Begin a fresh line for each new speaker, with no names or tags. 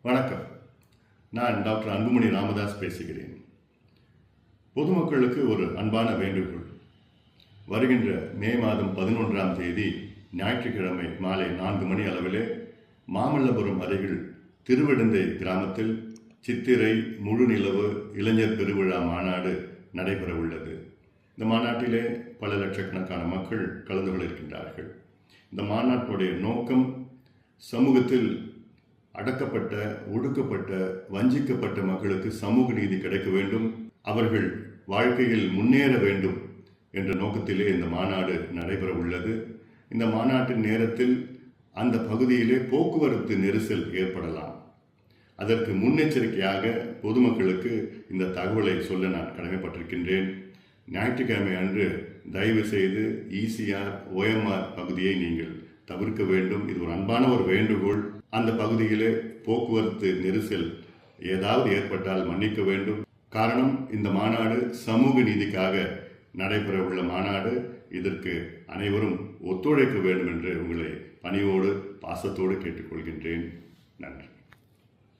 வணக்கம். நான் டாக்டர் அன்புமணி ராமதாஸ் பேசுகிறேன். பொதுமக்களுக்கு ஒரு அன்பான வேண்டுகோள். வருகின்ற மே மாதம் 11ஆம் தேதி ஞாயிற்றுக்கிழமை மாலை 4 மணி அளவிலே மாமல்லபுரம் அருகில் திருவிடந்தை கிராமத்தில் சித்திரை முழு நிலவு இளைஞர் பெருவிழா மாநாடு நடைபெற உள்ளது. இந்த மாநாட்டிலே பல லட்சக்கணக்கான மக்கள் கலந்து கொள்ள இருக்கின்றார்கள். இந்த மாநாட்டுடைய நோக்கம் சமூகத்தில் அடக்கப்பட்ட, ஒடுக்கப்பட்ட, வஞ்சிக்கப்பட்ட மக்களுக்கு சமூக நீதி கிடைக்க வேண்டும், அவர்கள் வாழ்க்கையில் முன்னேற வேண்டும் என்ற நோக்கத்திலே இந்த மாநாடு நடைபெற உள்ளது. இந்த மாநாட்டின் நேரத்தில் அந்த பகுதியிலே போக்குவரத்து நெரிசல் ஏற்படலாம். அதற்கு முன்னெச்சரிக்கையாக பொதுமக்களுக்கு இந்த தகவலை சொல்ல நான் கடமைப்பட்டிருக்கின்றேன். ஞாயிற்றுக்கிழமை அன்று தயவு செய்து ECR, OMR பகுதியை நீங்கள் தவிர்க்க வேண்டும். இது ஒரு அன்பான ஒரு வேண்டுகோள். அந்த பகுதியிலே போக்குவரத்து நெரிசல் ஏதாவது ஏற்பட்டால் மன்னிக்க வேண்டும். காரணம், இந்த மாநாடு சமூக நீதிக்காக நடைபெற உள்ள மாநாடு. இதற்கு அனைவரும் ஒத்துழைக்க வேண்டும் என்று உங்களை பணிவோடு பாசத்தோடு கேட்டுக்கொள்கின்றேன். நன்றி.